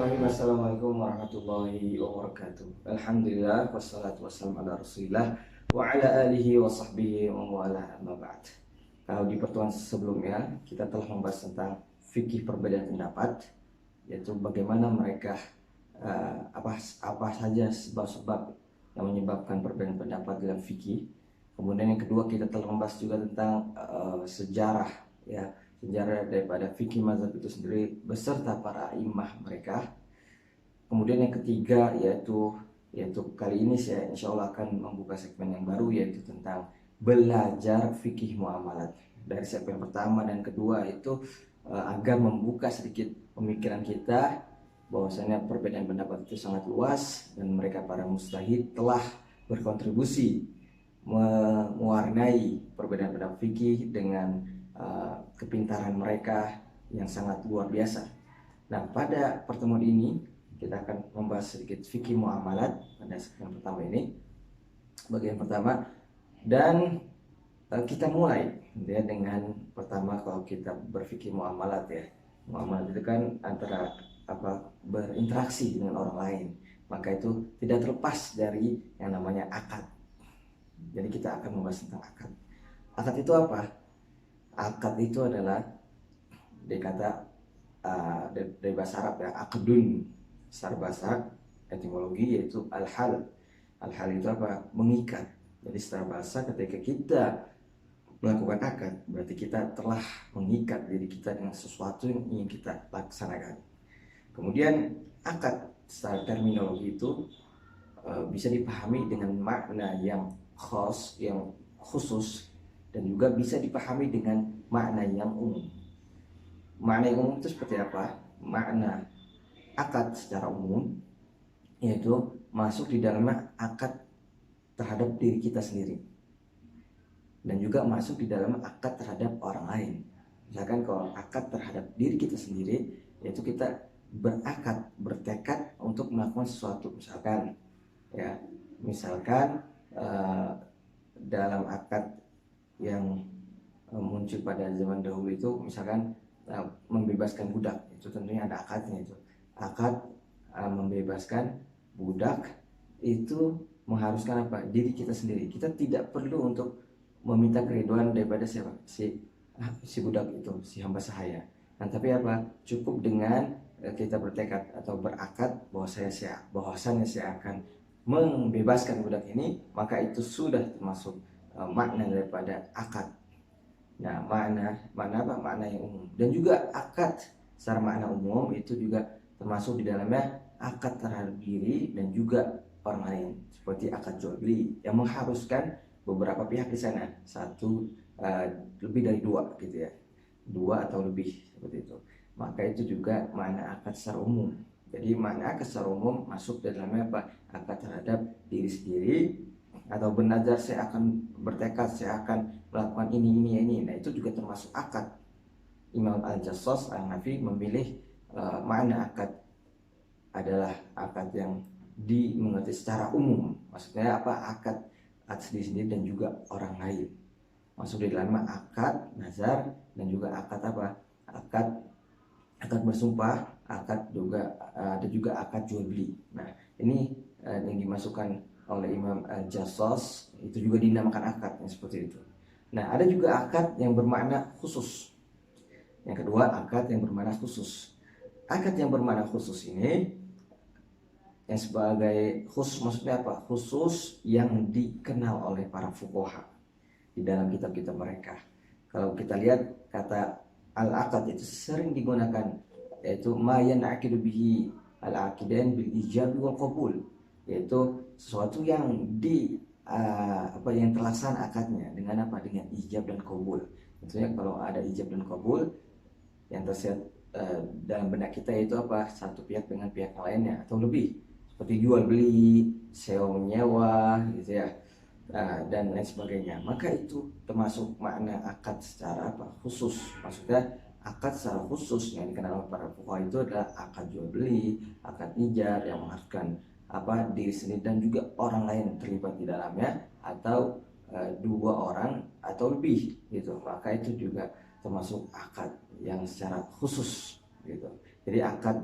Bismillahirrahmanirrahim. Assalamualaikum warahmatullahi wabarakatuh. Alhamdulillah wassalatu wassalamu ala Rasulillah wa ala alihi wa sahbihi wa wala amma ba'd. Kalau di pertemuan sebelumnya kita telah membahas tentang fikih perbedaan pendapat, yaitu bagaimana mereka apa saja sebab-sebab yang menyebabkan perbedaan pendapat dalam fikih. Kemudian yang kedua kita telah membahas juga tentang sejarah, ya, sejarah daripada fikih mazhab itu sendiri beserta para imam mereka. Kemudian yang ketiga yaitu kali ini saya insya Allah akan membuka segmen yang baru, yaitu tentang belajar fikih muamalat. Dari segmen pertama dan kedua itu agar membuka sedikit pemikiran kita bahwasanya perbedaan pendapat itu sangat luas dan mereka para mujtahid telah berkontribusi mewarnai perbedaan pendapat fikih dengan kepintaran mereka yang sangat luar biasa. Nah, pada pertemuan ini kita akan membahas sedikit fikih muamalat pada segmen pertama ini, bagian pertama, dan kita mulai ya dengan pertama. Kalau kita berfikih muamalat, ya, muamalat itu kan antara berinteraksi dengan orang lain, maka itu tidak terlepas dari yang namanya akad. Jadi kita akan membahas tentang akad. Akad itu apa? Akad itu adalah dari bahasa Arab, ya, akdun. Secara bahasa etimologi yaitu al-hal. Al-hal itu apa? Mengikat. Jadi secara bahasa ketika kita melakukan akad, berarti kita telah mengikat diri kita dengan sesuatu yang ingin kita laksanakan. Kemudian akad secara terminologi itu bisa dipahami dengan makna yang khas, yang khusus, dan juga bisa dipahami dengan makna yang umum. Makna yang umum itu seperti apa? Makna akad secara umum yaitu masuk di dalamnya akad terhadap diri kita sendiri, dan juga masuk di dalam akad terhadap orang lain. Misalkan kalau akad terhadap diri kita sendiri, yaitu kita berakad, bertekad untuk melakukan sesuatu. Misalkan dalam akad yang muncul pada zaman dahulu itu, misalkan membebaskan budak, itu tentunya ada akadnya. Itu akad membebaskan budak itu mengharuskan apa? Diri kita sendiri. Kita tidak perlu untuk meminta keriduan daripada siapa? Si budak itu, si hamba sahaya. Nah, tapi apa? Cukup dengan kita bertekad atau berakad bahwasanya saya akan membebaskan budak ini, maka itu sudah termasuk makna daripada akad. Nah, makna apa? Makna yang umum. Dan juga akad secara makna umum itu juga termasuk di dalamnya akad terhadap diri dan juga orang lain, seperti akad jual beli yang mengharuskan beberapa pihak di sana, lebih dari dua, gitu ya, dua atau lebih, seperti itu. Maka itu juga makna akad secara umum. Jadi makna akad secara umum masuk dalamnya apa? Akad terhadap diri sendiri, atau bernazar saya akan bertekad, saya akan melakukan ini. Nah, itu juga termasuk akad. Imam Al-Jassos Al-Hanafi memilih makna akad adalah akad yang dimengerti secara umum. Maksudnya apa? Akad diri sendiri dan juga orang lain. Masuk di dalamnya akad nazar dan juga akad apa? Akad bersumpah, akad juga ada juga akad jual beli. Nah, ini yang dimasukkan oleh Imam Al-Jassos, itu juga dinamakan akad yang seperti itu. Nah, ada juga akad yang bermakna khusus. Yang kedua, akad yang bermakna khusus. Akad yang bermakna khusus ini yang sebagai khusus, maksudnya apa? Khusus yang dikenal oleh para fuqaha di dalam kitab-kitab mereka. Kalau kita lihat kata al-akad itu sering digunakan, yaitu ma yan'aqidu bihi al-aqidain bil ijab wal qabul, yaitu sesuatu yang yang terlaksana akadnya dengan apa? Dengan ijab dan qabul. Tentunya kalau ada ijab dan qabul, yang tersirat dalam benak kita itu apa? Satu pihak dengan pihak lainnya atau lebih, seperti jual beli, sewa menyewa, gitu ya, dan lain sebagainya. Maka itu termasuk makna akad secara apa? Khusus. Maksudnya akad secara khusus yang dikenal oleh para fuqaha itu adalah akad jual beli, akad ijar yang mengharuskan apa? Diri sendiri dan juga orang lain terlibat di dalamnya, atau dua orang atau lebih, gitu. Maka itu juga termasuk akad yang secara khusus, gitu. Jadi akad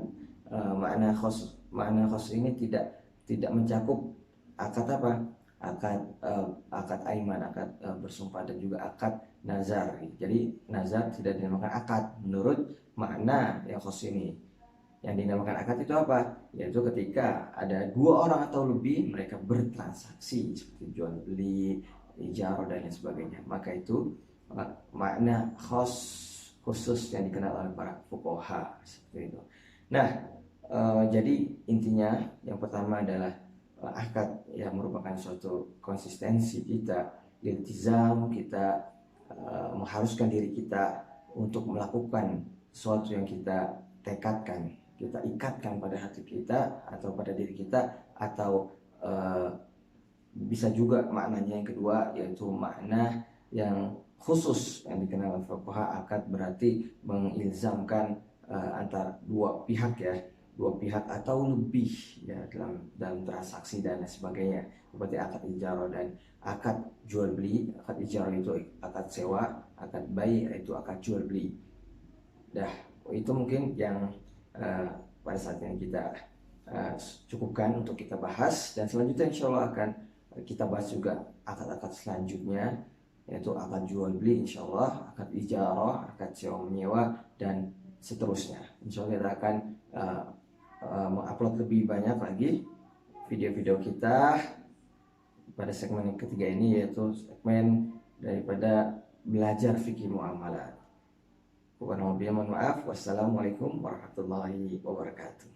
makna khos ini tidak mencakup akad apa? Akad aiman, akad bersumpah, dan juga akad nazar. Jadi nazar tidak dinamakan akad menurut makna yang khos ini. Yang dinamakan akad itu apa? Yaitu ketika ada dua orang atau lebih mereka bertransaksi seperti jual beli, ijarah dan lain sebagainya. Maka itu makna khusus yang dikenal oleh para fuqaha seperti itu. Nah, jadi intinya yang pertama adalah akad yang merupakan suatu konsistensi kita, iltizam kita, mengharuskan diri kita untuk melakukan sesuatu yang kita tekadkan, kita ikatkan pada hati kita atau pada diri kita, atau bisa juga maknanya yang kedua yaitu makna yang khusus yang dikenal oleh fuqaha. Akad berarti mengilzamkan antara dua pihak ya, dua pihak atau lebih ya dalam transaksi dan lain sebagainya, seperti akad ijarah dan akad jual beli. Akad ijarah itu akad sewa, akad bai itu akad jual beli. Itu mungkin yang pada saat ini kita cukupkan untuk kita bahas, dan selanjutnya insya Allah akan kita bahas juga akad-akad selanjutnya, yaitu akad jual beli insya Allah, akad ijarah, akad sewa menyewa, dan seterusnya. Insya Allah kita akan mengupload lebih banyak lagi video-video kita pada segmen yang ketiga ini, yaitu segmen daripada belajar fikih muamalat. Mohon maaf. Wassalamualaikum warahmatullahi wabarakatuh.